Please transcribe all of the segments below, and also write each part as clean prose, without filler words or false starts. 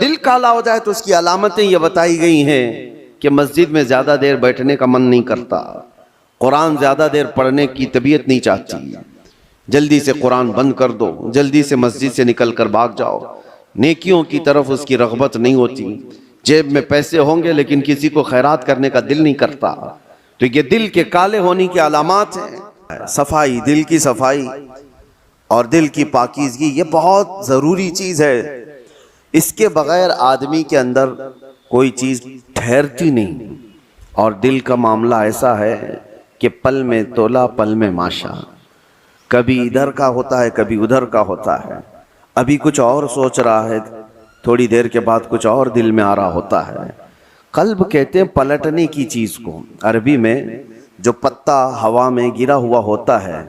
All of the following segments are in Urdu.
دل کالا ہو جائے تو اس کی علامتیں یہ بتائی گئی ہیں کہ مسجد میں زیادہ دیر بیٹھنے کا من نہیں کرتا، قرآن زیادہ دیر پڑھنے کی طبیعت نہیں چاہتی، جلدی سے قرآن بند کر دو، جلدی سے مسجد سے نکل کر بھاگ جاؤ، نیکیوں کی طرف اس کی رغبت نہیں ہوتی، جیب میں پیسے ہوں گے لیکن کسی کو خیرات کرنے کا دل نہیں کرتا۔ تو یہ دل کے کالے ہونے کی علامات ہیں۔ صفائی، دل کی صفائی اور دل کی پاکیزگی یہ بہت ضروری چیز ہے، اس کے بغیر آدمی کے اندر کوئی چیز ٹھہرتی نہیں۔ اور دل کا معاملہ ایسا ہے کہ پل میں تولا پل میں ماشا، کبھی ادھر کا ہوتا ہے کبھی ادھر کا ہوتا ہے، ابھی کچھ اور سوچ رہا ہے، تھوڑی دیر کے بعد کچھ اور دل میں آ رہا ہوتا ہے۔ قلب کہتے ہیں پلٹنے کی چیز کو، عربی میں جو پتا ہوا میں گرا ہوا ہوتا ہے،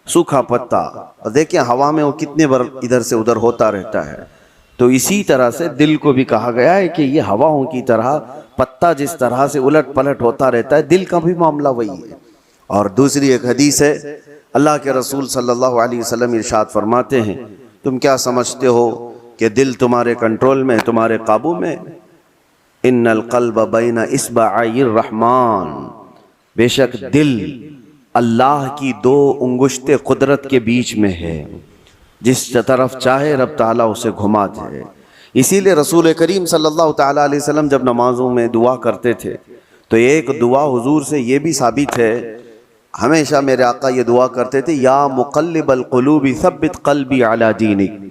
سوکھا پتا، اور دیکھیں ہوا میں وہ کتنے بار ادھر سے ادھر ہوتا رہتا ہے، تو اسی طرح سے دل کو بھی کہا گیا ہے کہ یہ ہواؤں کی طرح پتا جس طرح سے الٹ پلٹ ہوتا رہتا ہے، دل کا بھی معاملہ وہی ہے۔ اور دوسری ایک حدیث ہے، اللہ کے رسول صلی اللہ علیہ وسلم ارشاد فرماتے ہیں، تم کیا سمجھتے ہو کہ دل تمہارے کنٹرول میں، تمہارے قابو میں؟ ان القلب بین اصبعی الرحمن، بے شک دل اللہ کی دو انگشت قدرت کے بیچ میں ہے، جس طرف چاہے رب تعالیٰ اسے گھما دے۔ اسی لیے رسول کریم صلی اللہ تعالیٰ علیہ وسلم جب نمازوں میں دعا کرتے تھے تو ایک دعا حضور سے یہ بھی ثابت ہے، ہمیشہ میرے آقا یہ دعا کرتے تھے، یا مقلب القلوب ثبت قلبی علی دینک،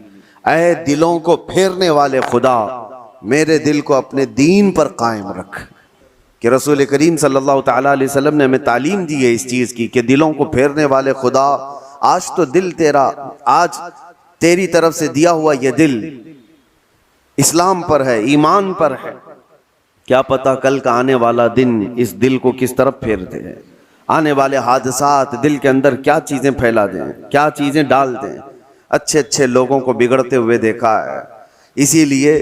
اے دلوں کو پھیرنے والے خدا میرے دل کو اپنے دین پر قائم رکھ۔ کہ رسول کریم صلی اللہ تعالیٰ علیہ وسلم نے ہمیں تعلیم دی ہے اس چیز کی کہ دلوں کو پھیرنے والے خدا، آج تو دل تیرا، آج تیری طرف سے دیا ہوا یہ دل اسلام پر ہے، ایمان پر ہے، کیا پتا کل کا آنے والا دن اس دل کو کس طرف پھیر دے، آنے والے حادثات دل کے اندر کیا چیزیں پھیلا دیں، کیا چیزیں ڈال دیں۔ اچھے اچھے لوگوں کو بگڑتے ہوئے دیکھا ہے، اسی لیے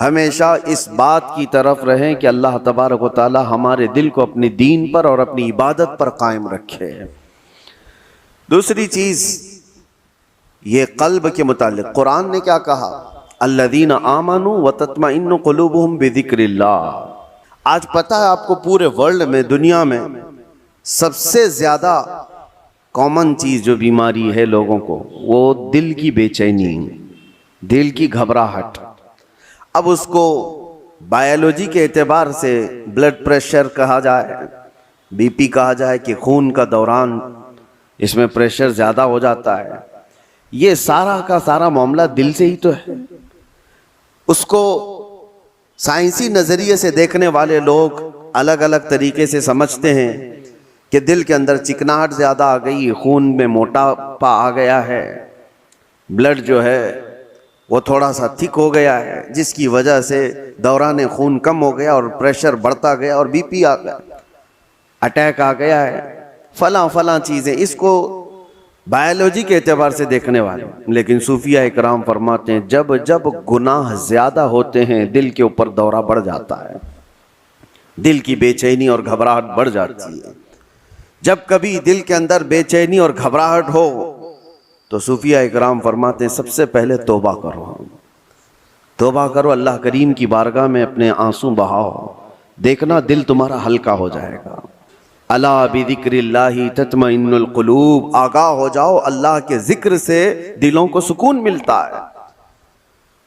ہمیشہ اس بات کی طرف رہیں کہ اللہ تبارک و تعالی ہمارے دل کو اپنی دین پر اور اپنی عبادت پر قائم رکھے۔ دوسری چیز یہ قلب کے متعلق قرآن نے کیا کہا؟ الذین آمنوا وتطمئن قلوبہم بذکر اللہ۔ آج پتہ ہے آپ کو پورے ورلڈ میں، دنیا میں سب سے زیادہ کامن چیز جو بیماری ہے لوگوں کو، وہ دل کی بے چینی، دل کی گھبراہٹ۔ اب اس کو بائیولوجی کے اعتبار سے بلڈ پریشر کہا جائے، بی پی کہا جائے کہ خون کا دوران اس میں پریشر زیادہ ہو جاتا ہے، یہ سارا کا سارا معاملہ دل سے ہی تو ہے۔ اس کو سائنسی نظریے سے دیکھنے والے لوگ الگ الگ طریقے سے سمجھتے ہیں کہ دل کے اندر چکناہٹ زیادہ آ گئی، خون میں موٹاپا آ گیا ہے، بلڈ جو ہے وہ تھوڑا سا تھک ہو گیا ہے، جس کی وجہ سے دوران خون کم ہو گیا اور پریشر بڑھتا گیا اور بی پی آ گیا، اٹیک آ گیا ہے، فلاں فلاں چیزیں، اس کو بائیولوجی کے اعتبار سے دیکھنے والے۔ لیکن صوفیہ اکرام فرماتے ہیں جب جب گناہ زیادہ ہوتے ہیں دل کے اوپر دورہ بڑھ جاتا ہے، دل کی بے چینی اور گھبراہٹ بڑھ جاتی ہے۔ جب کبھی دل کے اندر بے چینی اور گھبراہٹ ہو تو صوفیہ اکرام فرماتے ہیں سب سے پہلے توبہ کرو، توبہ کرو، اللہ کریم کی بارگاہ میں اپنے آنسو بہاؤ، دیکھنا دل تمہارا ہلکا ہو جائے گا۔ الا بذکر اللہ تطمئن القلوب، آگاہ ہو جاؤ اللہ کے ذکر سے دلوں کو سکون ملتا ہے۔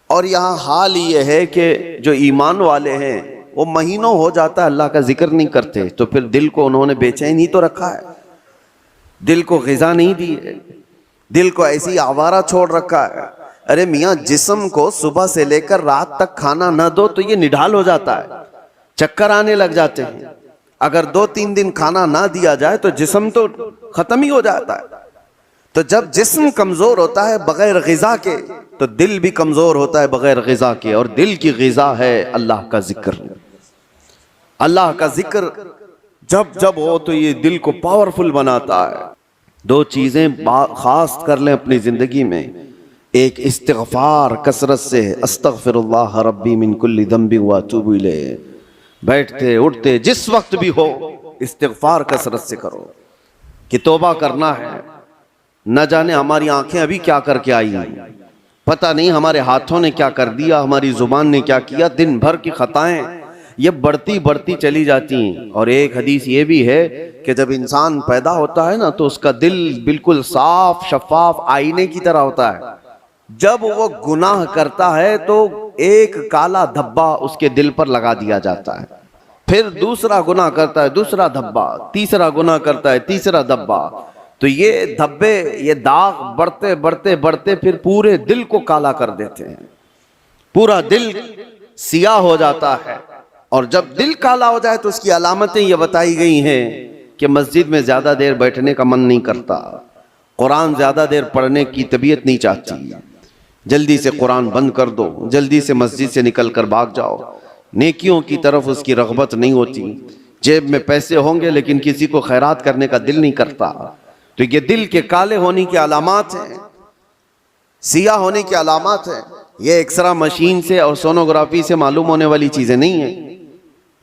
اور یہاں حال یہ ہے کہ جو ایمان والے ہیں وہ مہینوں ہو جاتا ہے اللہ کا ذکر نہیں کرتے، تو پھر دل کو انہوں نے بے چین ہی تو رکھا ہے، دل کو غذا نہیں دی ہے، دل کو ایسی آوارہ چھوڑ رکھا ہے۔ ارے میاں جسم کو صبح سے لے کر رات تک کھانا نہ دو تو یہ نڈھال ہو جاتا ہے، چکر آنے لگ جاتے ہیں۔ اگر 2-3 دن کھانا نہ دیا جائے تو جسم تو ختم ہی ہو جاتا ہے۔ تو جب جسم کمزور ہوتا ہے بغیر غذا کے تو دل بھی کمزور ہوتا ہے بغیر غذا کے، اور دل کی غذا ہے اللہ کا ذکر۔ اللہ کا ذکر جب جب ہو تو یہ دل کو پاورفل بناتا ہے۔ 2 چیزیں خاص کر لیں اپنی زندگی میں، ایک استغفار کثرت سے، استغفر اللہ ربی من کل ذنب واتوب الیہ، بیٹھتے اٹھتے جس وقت بھی ہو استغفار کثرت سے کرو کہ توبہ کرنا ہے، نہ جانے ہماری آنکھیں ابھی کیا کر کے آئی ہیں، پتہ نہیں ہمارے ہاتھوں نے کیا کر دیا، ہماری زبان نے کیا کیا، دن بھر کی خطائیں یہ بڑھتی چلی جاتی ہیں۔ اور ایک حدیث یہ بھی ہے کہ جب انسان پیدا ہوتا ہے نا تو اس کا دل بالکل صاف شفاف آئینے کی طرح ہوتا ہے، جب وہ گناہ کرتا ہے تو ایک کالا دھبا اس کے دل پر لگا دیا جاتا ہے، پھر دوسرا گناہ کرتا ہے دوسرا دھبا، تیسرا گناہ کرتا ہے تیسرا دھبا، تو یہ دھبے یہ داغ بڑھتے پھر پورے دل کو کالا کر دیتے ہیں، پورا دل سیاہ ہو جاتا ہے۔ اور جب دل کالا ہو جائے تو اس کی علامتیں یہ بتائی گئی ہیں کہ مسجد میں زیادہ دیر بیٹھنے کا من نہیں کرتا، قرآن زیادہ دیر پڑھنے کی طبیعت نہیں چاہتی، جلدی سے قرآن بند کر دو، جلدی سے مسجد سے نکل کر بھاگ جاؤ، نیکیوں کی طرف اس کی رغبت نہیں ہوتی، جیب میں پیسے ہوں گے لیکن کسی کو خیرات کرنے کا دل نہیں کرتا۔ تو یہ دل کے کالے ہونے کی علامات ہیں، سیاہ ہونے کی علامات ہیں۔ یہ ایکسرا مشین سے اور سونوگرافی سے معلوم ہونے والی چیزیں نہیں ہیں،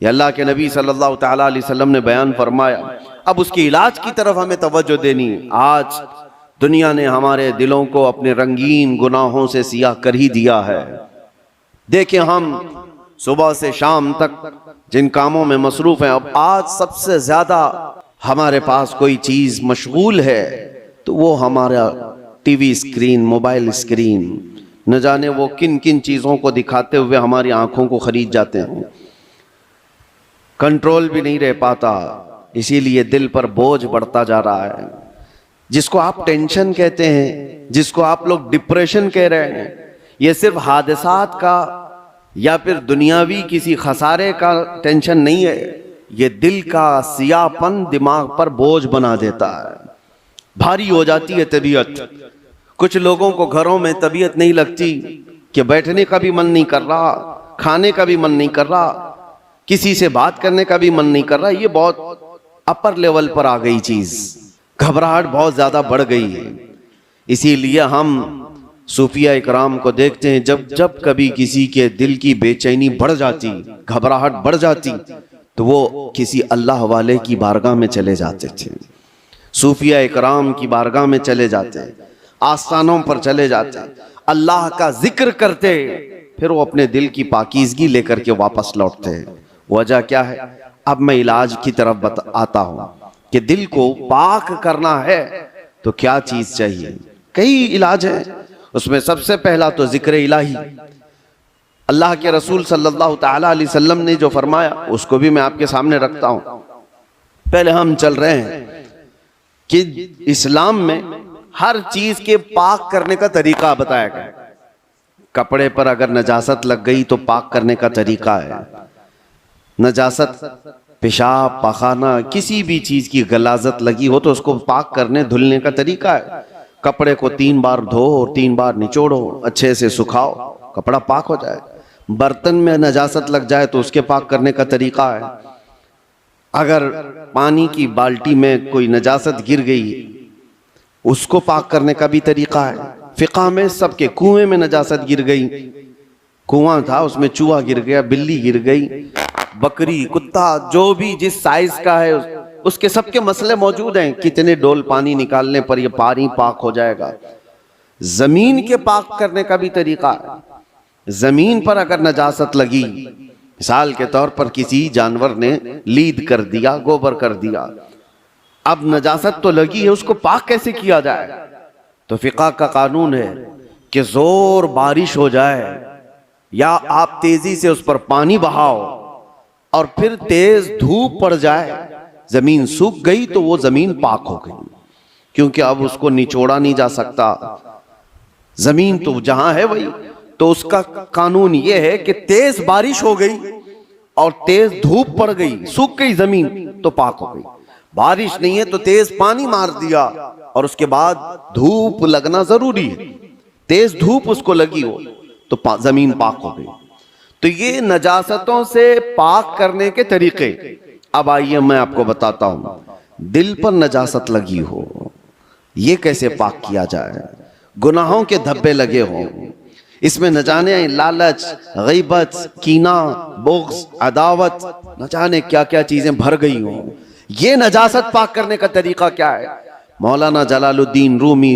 یہ اللہ کے نبی صلی اللہ تعالیٰ علیہ وسلم نے بیان فرمایا۔ اب اس کے علاج کی طرف ہمیں توجہ دینی ہے۔ آج دنیا نے ہمارے دلوں کو اپنے رنگین گناہوں سے سیاہ کر ہی دیا ہے۔ دیکھیں ہم صبح سے شام تک جن کاموں میں مصروف ہیں، اب آج سب سے زیادہ ہمارے پاس کوئی چیز مشغول ہے تو وہ ہمارا T V screen, mobile screen, نہ جانے وہ کن کن چیزوں کو دکھاتے ہوئے ہماری آنکھوں کو خرید جاتے ہیں، کنٹرول بھی نہیں رہ پاتا، اسی لیے دل پر بوجھ بڑھتا جا رہا ہے۔ جس کو آپ ٹینشن کہتے ہیں، جس کو آپ لوگ ڈپریشن کہہ رہے ہیں، یہ صرف حادثات کا یا پھر دنیاوی کسی خسارے کا ٹینشن نہیں ہے، یہ دل کا سیاہ پن دماغ پر بوجھ بنا دیتا ہے، بھاری ہو جاتی ہے طبیعت۔ کچھ لوگوں کو گھروں میں طبیعت نہیں لگتی کہ بیٹھنے کا بھی من نہیں کر رہا، کھانے کا بھی من نہیں کر رہا، کسی سے بات کرنے کا بھی من نہیں کر رہا۔ یہ بہت اپر لیول پر آ گئی چیز، گھبراہٹ بہت زیادہ بڑھ گئی ہے۔ اسی لیے ہم صوفیہ اکرام کو دیکھتے ہیں، جب کبھی کسی کے دل کی بے چینی بڑھ جاتی، گھبراہٹ بڑھ جاتی، تو وہ کسی اللہ والے کی بارگاہ میں چلے جاتے تھے، صوفیہ اکرام کی بارگاہ میں چلے جاتے، آستانوں پر چلے جاتے، اللہ کا ذکر کرتے، پھر وہ اپنے دل کی پاکیزگی لے کر کے واپس لوٹتے ہیں۔ وجہ کیا ہے؟ اب میں علاج کی طرف آتا ہوں کہ دل کو پاک کرنا ہے تو کیا چیز چاہیے۔ کئی علاج ہیں، اس میں سب سے پہلا تو ذکر الہی۔ اللہ کے رسول صلی اللہ تعالیٰ علیہ وسلم نے جو فرمایا اس کو بھی میں آپ کے سامنے رکھتا ہوں۔ پہلے ہم چل رہے ہیں کہ اسلام میں ہر چیز کے پاک کرنے کا طریقہ بتایا گیا۔ کپڑے پر اگر نجاست لگ گئی تو پاک کرنے کا طریقہ ہے، نجاست پیشاب پخانہ کسی بھی چیز کی غلاظت لگی ہو تو اس کو پاک کرنے دھلنے کا طریقہ ہے۔ کپڑے کو 3 بار دھو اور 3 بار نچوڑو، اچھے سے سکھاؤ، کپڑا پاک ہو جائے۔ برتن میں نجاست لگ جائے تو اس کے پاک کرنے کا طریقہ ہے۔ اگر پانی کی بالٹی میں کوئی نجاست گر گئی اس کو پاک کرنے کا بھی طریقہ ہے۔ فقہ میں سب کے کنویں میں نجاست گر گئی، کنواں تھا اس میں چوہا گر گیا، بلی گر گئی، بکری کتا جو بھی جس سائز کا ہے اس کے سب کے مسئلے موجود ہیں، کتنے ڈول پانی نکالنے پر یہ پانی پاک ہو جائے گا۔ زمین کے پاک کرنے کا بھی طریقہ ہے۔ زمین پر اگر نجاست لگی، مثال کے طور پر کسی جانور نے لید کر دیا، گوبر کر دیا، اب نجاست تو لگی ہے، اس کو پاک کیسے کیا جائے؟ تو فقہ کا قانون ہے کہ زور بارش ہو جائے یا آپ تیزی سے اس پر پانی بہاؤ اور پھر تیز دھوپ پڑ جائے، زمین سوکھ گئی تو وہ زمین پاک ہو گئی، کیونکہ اب اس کو نچوڑا نہیں جا سکتا، زمین تو جہاں ہے وہی۔ تو اس کا قانون یہ ہے کہ تیز بارش ہو گئی اور تیز دھوپ پڑ گئی، سوکھ گئی زمین تو پاک ہو گئی۔ بارش نہیں ہے تو تیز پانی مار دیا اور اس کے بعد دھوپ لگنا ضروری ہے، تیز دھوپ اس کو لگی ہو تو زمین پاک ہو گئی۔ تو یہ نجاستوں سے پاک کرنے کے طریقے۔ اب آئیے میں آپ کو بتاتا ہوں، دل پر نجاست لگی ہو یہ کیسے پاک کیا جائے؟ گناہوں کے دھبے لگے ہوں، اس میں نہ جانے لالچ، غیبت، کینہ، بغض، عداوت، نہ جانے کیا کیا چیزیں بھر گئی ہوں، یہ نجاست پاک کرنے کا طریقہ کیا ہے؟ مولانا جلال الدین رومی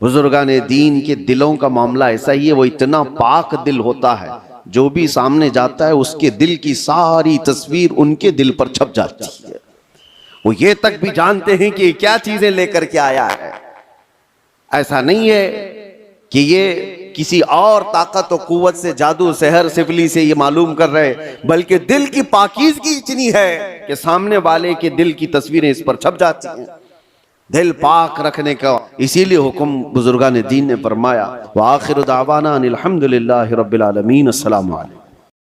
بزرگان دین کے دلوں کا معاملہ ایسا ہی ہے، وہ اتنا پاک دل ہوتا ہے، جو بھی سامنے جاتا ہے اس کے دل کی ساری تصویر ان کے دل پر چھپ جاتی ہے، وہ یہ تک بھی جانتے ہیں کہ کیا چیزیں لے کر کے آیا ہے۔ ایسا نہیں ہے کہ یہ کسی اور طاقت و قوت سے، جادو سحر سفلی سے یہ معلوم کر رہے، بلکہ دل کی پاکیزگی اتنی ہے کہ سامنے والے کے دل کی تصویریں اس پر چھپ جاتی ہیں۔ دل پاک رکھنے کا اسی لیے حکم بزرگان دین نے فرمایا۔ وآخر دعوانا ان الحمدللہ رب العالمین۔ السلام علیکم۔